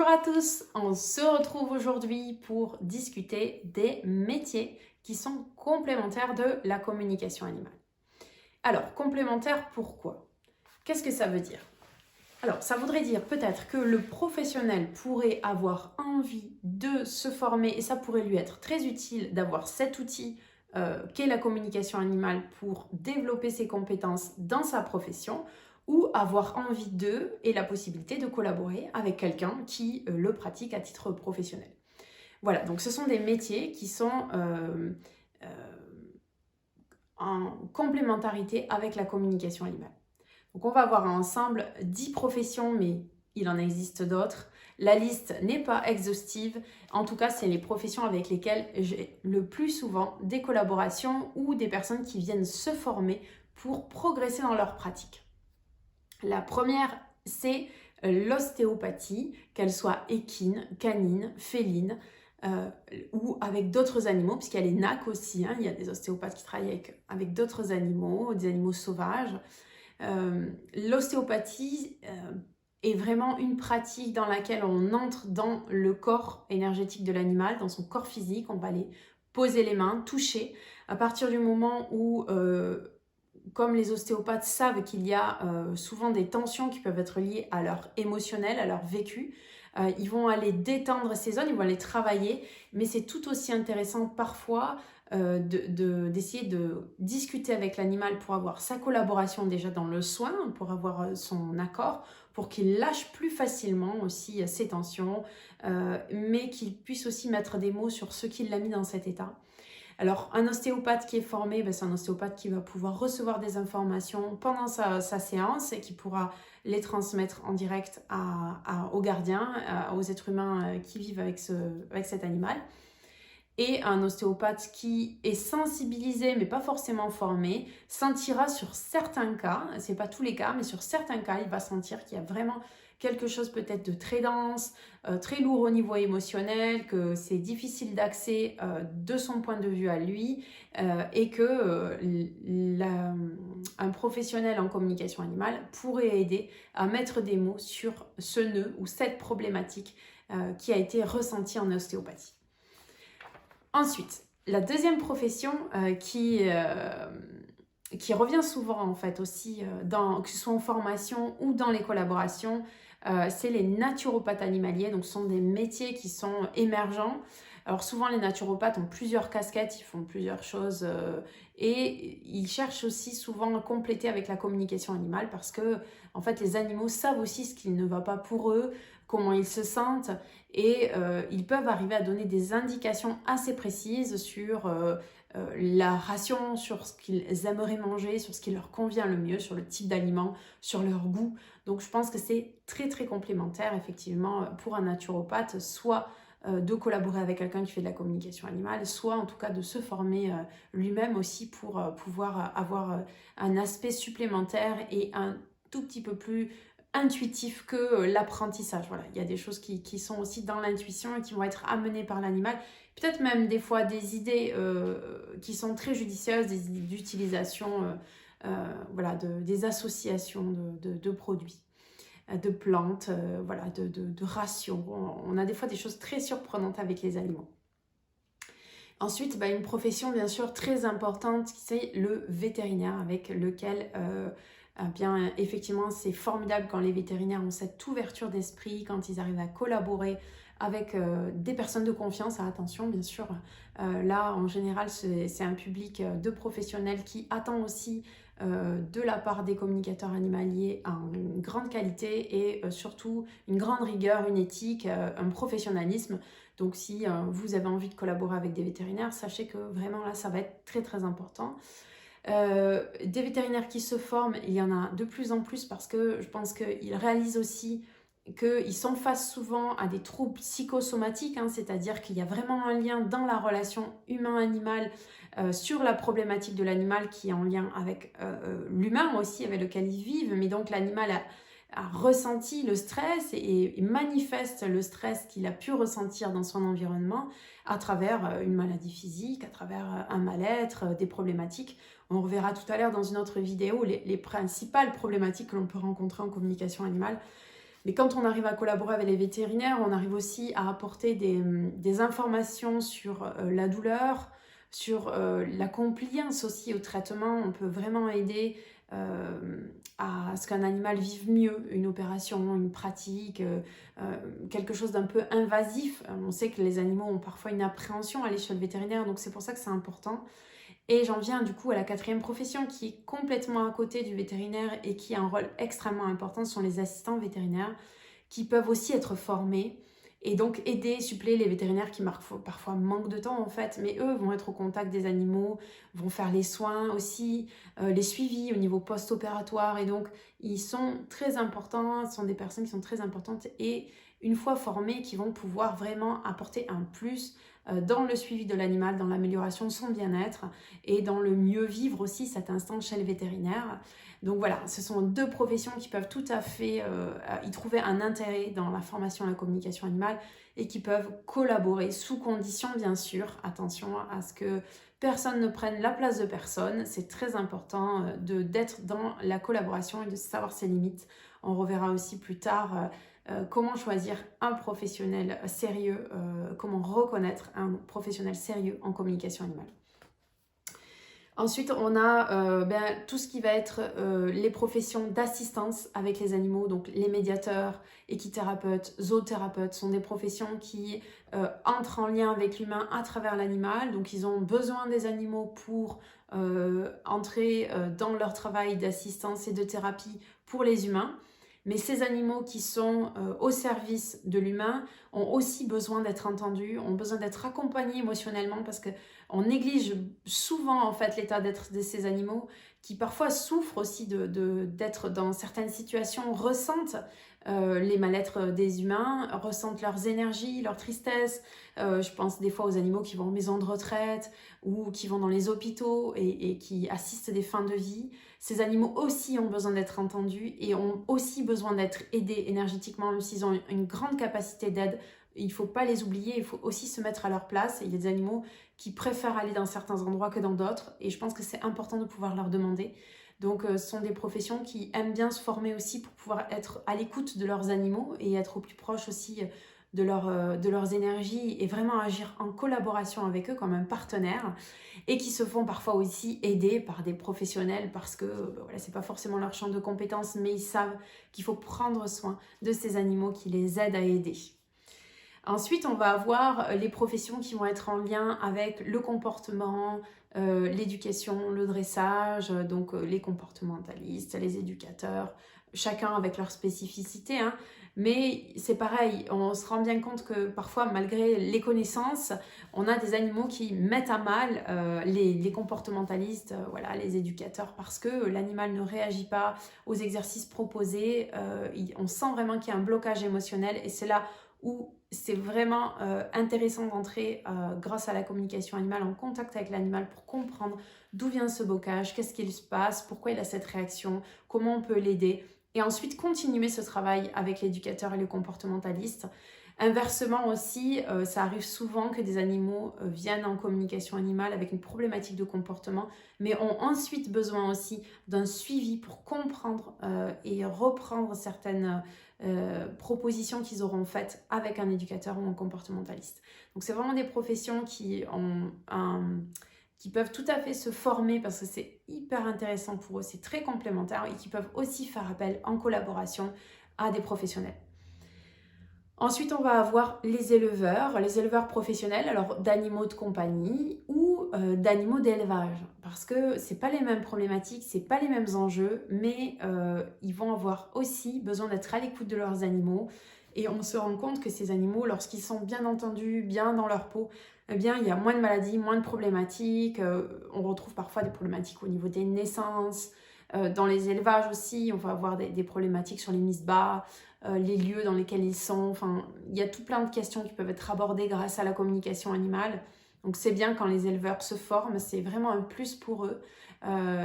Bonjour à tous, on se retrouve aujourd'hui pour discuter des métiers qui sont complémentaires de la communication animale. Alors, complémentaires pourquoi? Qu'est-ce que ça veut dire? Alors, ça voudrait dire peut-être que le professionnel pourrait avoir envie de se former et ça pourrait lui être très utile d'avoir cet outil qu'est la communication animale pour développer ses compétences dans sa profession ou avoir envie d'eux et la possibilité de collaborer avec quelqu'un qui le pratique à titre professionnel. Voilà, donc ce sont des métiers qui sont euh, en complémentarité avec la communication animale. Donc on va voir ensemble 10 professions, mais il en existe d'autres. La liste n'est pas exhaustive. En tout cas, c'est les professions avec lesquelles j'ai le plus souvent des collaborations ou des personnes qui viennent se former pour progresser dans leur pratique. La première, c'est l'ostéopathie, qu'elle soit équine, canine, féline ou avec d'autres animaux, puisqu'il y a les NAC aussi, hein, il y a des ostéopathes qui travaillent avec d'autres animaux, des animaux sauvages. L'ostéopathie est vraiment une pratique dans laquelle on entre dans le corps énergétique de l'animal, dans son corps physique, on va aller poser les mains, toucher. À partir du moment où, comme les ostéopathes savent qu'il y a souvent des tensions qui peuvent être liées à leur émotionnel, à leur vécu, ils vont aller détendre ces zones, ils vont aller travailler, mais c'est tout aussi intéressant parfois d'essayer de discuter avec l'animal pour avoir sa collaboration déjà dans le soin, pour avoir son accord, pour qu'il lâche plus facilement aussi ses tensions, mais qu'il puisse aussi mettre des mots sur ce qui l'a mis dans cet état. Alors, un ostéopathe qui est formé, c'est un ostéopathe qui va pouvoir recevoir des informations pendant sa séance et qui pourra les transmettre en direct aux gardiens, aux êtres humains qui vivent avec cet animal. Et un ostéopathe qui est sensibilisé mais pas forcément formé sentira sur certains cas, c'est pas tous les cas, mais sur certains cas, il va sentir qu'il y a vraiment quelque chose peut-être de très dense, très lourd au niveau émotionnel, que c'est difficile d'accès de son point de vue à lui et que un professionnel en communication animale pourrait aider à mettre des mots sur ce nœud ou cette problématique qui a été ressentie en ostéopathie. Ensuite, la deuxième profession qui revient souvent en fait aussi, que ce soit en formation ou dans les collaborations, c'est les naturopathes animaliers. Donc ce sont des métiers qui sont émergents. Alors souvent les naturopathes ont plusieurs casquettes, ils font plusieurs choses et ils cherchent aussi souvent à compléter avec la communication animale parce que en fait les animaux savent aussi ce qui ne va pas pour eux, comment ils se sentent et ils peuvent arriver à donner des indications assez précises sur la ration, sur ce qu'ils aimeraient manger, sur ce qui leur convient le mieux, sur le type d'aliment, sur leur goût. Donc je pense que c'est très très complémentaire effectivement pour un naturopathe, soit de collaborer avec quelqu'un qui fait de la communication animale, soit en tout cas de se former lui-même aussi pour pouvoir avoir un aspect supplémentaire et un tout petit peu plus intuitif que l'apprentissage. Voilà, il y a des choses qui sont aussi dans l'intuition et qui vont être amenées par l'animal. Peut-être même des fois des idées qui sont très judicieuses, des idées d'utilisation, voilà, des associations de produits, de plantes, voilà, de rations. On a des fois des choses très surprenantes avec les aliments. Ensuite, une profession bien sûr très importante, c'est le vétérinaire avec lequel bien effectivement c'est formidable quand les vétérinaires ont cette ouverture d'esprit, quand ils arrivent à collaborer avec des personnes de confiance. Attention bien sûr, là en général c'est un public de professionnels qui attend aussi de la part des communicateurs animaliers une grande qualité et surtout une grande rigueur, une éthique, un professionnalisme. Donc si vous avez envie de collaborer avec des vétérinaires, sachez que vraiment là ça va être très très important. Des vétérinaires qui se forment, il y en a de plus en plus parce que je pense qu'ils réalisent aussi qu'ils sont face souvent à des troubles psychosomatiques, hein, c'est-à-dire qu'il y a vraiment un lien dans la relation humain-animal sur la problématique de l'animal qui est en lien avec l'humain aussi, avec lequel ils vivent, mais donc l'animal a ressenti le stress et manifeste le stress qu'il a pu ressentir dans son environnement à travers une maladie physique, à travers un mal-être, des problématiques. On reverra tout à l'heure dans une autre vidéo les principales problématiques que l'on peut rencontrer en communication animale. Mais quand on arrive à collaborer avec les vétérinaires, on arrive aussi à apporter des informations sur la douleur, sur la compliance aussi au traitement. On peut vraiment aider à ce qu'un animal vive mieux une opération, une pratique, quelque chose d'un peu invasif. On sait que les animaux ont parfois une appréhension à aller chez le vétérinaire, donc c'est pour ça que c'est important. Et j'en viens du coup à la quatrième profession qui est complètement à côté du vétérinaire et qui a un rôle extrêmement important, ce sont les assistants vétérinaires qui peuvent aussi être formés et donc aider, suppléer les vétérinaires qui parfois manquent de temps en fait, mais eux vont être au contact des animaux, vont faire les soins aussi, les suivis au niveau post-opératoire et donc ils sont très importants, ce sont des personnes qui sont très importantes et une fois formés qui vont pouvoir vraiment apporter un plus dans le suivi de l'animal, dans l'amélioration de son bien-être et dans le mieux vivre aussi cet instant chez le vétérinaire. Donc voilà, ce sont deux professions qui peuvent tout à fait y trouver un intérêt dans la formation à la communication animale et qui peuvent collaborer sous condition bien sûr. Attention à ce que personne ne prenne la place de personne. C'est très important d'être dans la collaboration et de savoir ses limites. On reverra aussi plus tard comment choisir un professionnel sérieux, comment reconnaître un professionnel sérieux en communication animale. Ensuite, on a tout ce qui va être les professions d'assistance avec les animaux, donc les médiateurs, équithérapeutes, zoothérapeutes sont des professions qui entrent en lien avec l'humain à travers l'animal. Donc, ils ont besoin des animaux pour entrer dans leur travail d'assistance et de thérapie pour les humains. Mais ces animaux qui sont au service de l'humain ont aussi besoin d'être entendus, ont besoin d'être accompagnés émotionnellement parce qu'on néglige souvent en fait l'état d'être de ces animaux qui parfois souffrent aussi d'être dans certaines situations, ressentent les mal-être des humains, ressentent leurs énergies, leur tristesse. Je pense des fois aux animaux qui vont en maison de retraite ou qui vont dans les hôpitaux et qui assistent des fins de vie. Ces animaux aussi ont besoin d'être entendus et ont aussi besoin d'être aidés énergétiquement, même s'ils ont une grande capacité d'aide. Il ne faut pas les oublier, il faut aussi se mettre à leur place. Il y a des animaux qui préfèrent aller dans certains endroits que dans d'autres et je pense que c'est important de pouvoir leur demander. Donc ce sont des professions qui aiment bien se former aussi pour pouvoir être à l'écoute de leurs animaux et être au plus proche aussi de leurs énergies et vraiment agir en collaboration avec eux comme un partenaire et qui se font parfois aussi aider par des professionnels parce que voilà, c'est pas forcément leur champ de compétences mais ils savent qu'il faut prendre soin de ces animaux qui les aident à aider. Ensuite, on va avoir les professions qui vont être en lien avec le comportement, l'éducation, le dressage, donc les comportementalistes, les éducateurs, chacun avec leur spécificité, hein. Mais c'est pareil, on se rend bien compte que parfois, malgré les connaissances, on a des animaux qui mettent à mal les comportementalistes, voilà, les éducateurs, parce que l'animal ne réagit pas aux exercices proposés. On sent vraiment qu'il y a un blocage émotionnel et c'est là où c'est vraiment intéressant d'entrer grâce à la communication animale en contact avec l'animal pour comprendre d'où vient ce blocage, qu'est-ce qu'il se passe, pourquoi il a cette réaction, comment on peut l'aider et ensuite continuer ce travail avec l'éducateur et le comportementaliste. Inversement aussi, ça arrive souvent que des animaux viennent en communication animale avec une problématique de comportement, mais ont ensuite besoin aussi d'un suivi pour comprendre et reprendre certaines propositions qu'ils auront faites avec un éducateur ou un comportementaliste. Donc c'est vraiment des professions qui peuvent tout à fait se former parce que c'est hyper intéressant pour eux, c'est très complémentaire et qui peuvent aussi faire appel en collaboration à des professionnels. Ensuite, on va avoir les éleveurs professionnels, alors d'animaux de compagnie ou d'animaux d'élevage, parce que c'est pas les mêmes problématiques, c'est pas les mêmes enjeux, mais ils vont avoir aussi besoin d'être à l'écoute de leurs animaux. Et on se rend compte que ces animaux, lorsqu'ils sont bien entendus, bien dans leur peau, eh bien, il y a moins de maladies, moins de problématiques. On retrouve parfois des problématiques au niveau des naissances. Dans les élevages aussi, on va avoir des problématiques sur les mises bas, les lieux dans lesquels ils sont. Enfin, il y a tout plein de questions qui peuvent être abordées grâce à la communication animale. Donc c'est bien quand les éleveurs se forment, c'est vraiment un plus pour eux.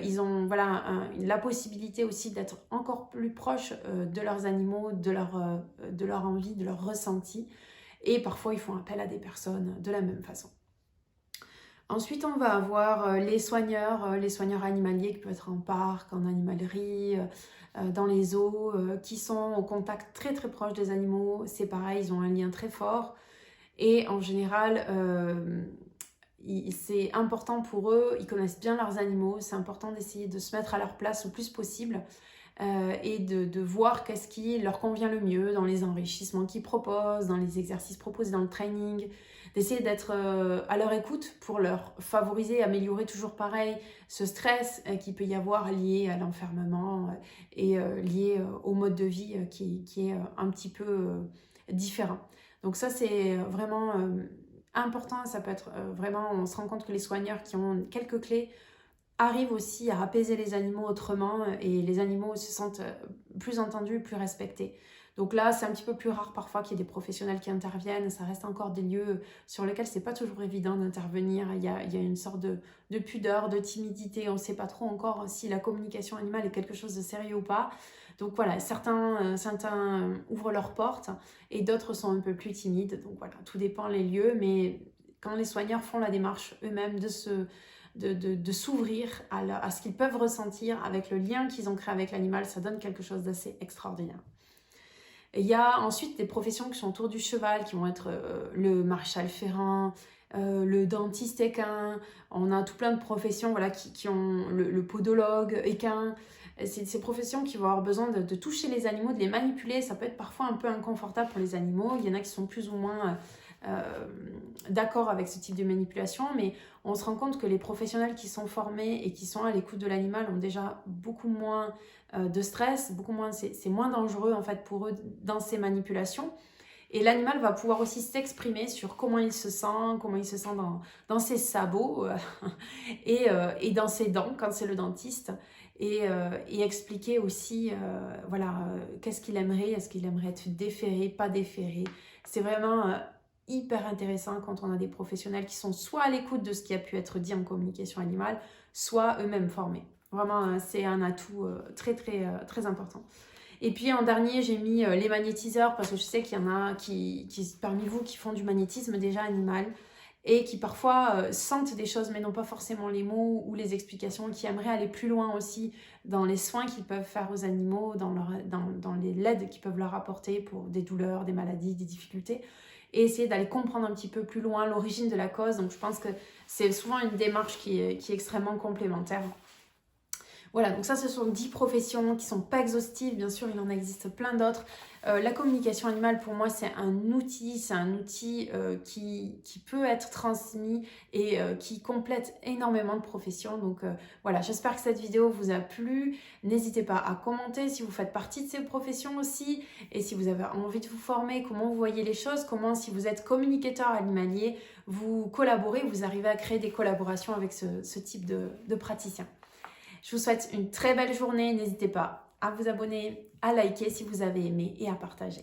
Ils ont voilà, la possibilité aussi d'être encore plus proches de leurs animaux, de leur envie, de leur ressenti. Et parfois, ils font appel à des personnes de la même façon. Ensuite, on va avoir les soigneurs animaliers qui peuvent être en parc, en animalerie, dans les zoos, qui sont au contact très très proche des animaux. C'est pareil, ils ont un lien très fort. Et en général, c'est important pour eux, ils connaissent bien leurs animaux, c'est important d'essayer de se mettre à leur place le plus possible et de voir qu'est-ce qui leur convient le mieux dans les enrichissements qu'ils proposent, dans les exercices proposés dans le training, d'essayer d'être à leur écoute pour leur favoriser, améliorer toujours pareil ce stress qu'il peut y avoir lié à l'enfermement et lié au mode de vie qui est un petit peu différent. Donc ça c'est vraiment important, ça peut être vraiment, on se rend compte que les soigneurs qui ont quelques clés arrivent aussi à apaiser les animaux autrement et les animaux se sentent plus entendus, plus respectés. Donc là, c'est un petit peu plus rare parfois qu'il y ait des professionnels qui interviennent. Ça reste encore des lieux sur lesquels c'est pas toujours évident d'intervenir. Il y a une sorte de pudeur, de timidité. On ne sait pas trop encore si la communication animale est quelque chose de sérieux ou pas. Donc voilà, certains ouvrent leurs portes et d'autres sont un peu plus timides. Donc voilà, tout dépend les lieux. Mais quand les soigneurs font la démarche eux-mêmes de s'ouvrir à ce qu'ils peuvent ressentir avec le lien qu'ils ont créé avec l'animal, ça donne quelque chose d'assez extraordinaire. Et il y a ensuite des professions qui sont autour du cheval, qui vont être le maréchal ferrant, le dentiste équin. On a tout plein de professions voilà, qui ont le podologue équin. C'est ces professions qui vont avoir besoin de toucher les animaux, de les manipuler. Ça peut être parfois un peu inconfortable pour les animaux. Il y en a qui sont plus ou moins d'accord avec ce type de manipulation, mais on se rend compte que les professionnels qui sont formés et qui sont à l'écoute de l'animal ont déjà beaucoup moins de stress, beaucoup moins, c'est moins dangereux en fait pour eux dans ces manipulations. Et l'animal va pouvoir aussi s'exprimer sur comment il se sent dans ses sabots et dans ses dents quand c'est le dentiste. Et expliquer aussi voilà, qu'est-ce qu'il aimerait, est-ce qu'il aimerait être déféré, pas déféré. C'est vraiment hyper intéressant quand on a des professionnels qui sont soit à l'écoute de ce qui a pu être dit en communication animale, soit eux-mêmes formés. Vraiment, c'est un atout très, très, très important. Et puis en dernier, j'ai mis les magnétiseurs parce que je sais qu'il y en a qui parmi vous qui font du magnétisme déjà animal et qui parfois sentent des choses mais n'ont pas forcément les mots ou les explications, qui aimeraient aller plus loin aussi dans les soins qu'ils peuvent faire aux animaux, dans les aides qu'ils peuvent leur apporter pour des douleurs, des maladies, des difficultés, et essayer d'aller comprendre un petit peu plus loin l'origine de la cause. Donc je pense que c'est souvent une démarche qui est extrêmement complémentaire. Voilà, donc ça ce sont 10 professions qui ne sont pas exhaustives, bien sûr il en existe plein d'autres. La communication animale pour moi c'est un outil qui peut être transmis et qui complète énormément de professions. Donc voilà, j'espère que cette vidéo vous a plu. N'hésitez pas à commenter si vous faites partie de ces professions aussi et si vous avez envie de vous former, comment vous voyez les choses, comment si vous êtes communicateur animalier, vous collaborez, vous arrivez à créer des collaborations avec ce type de praticien. Je vous souhaite une très belle journée. N'hésitez pas à vous abonner, à liker si vous avez aimé et à partager.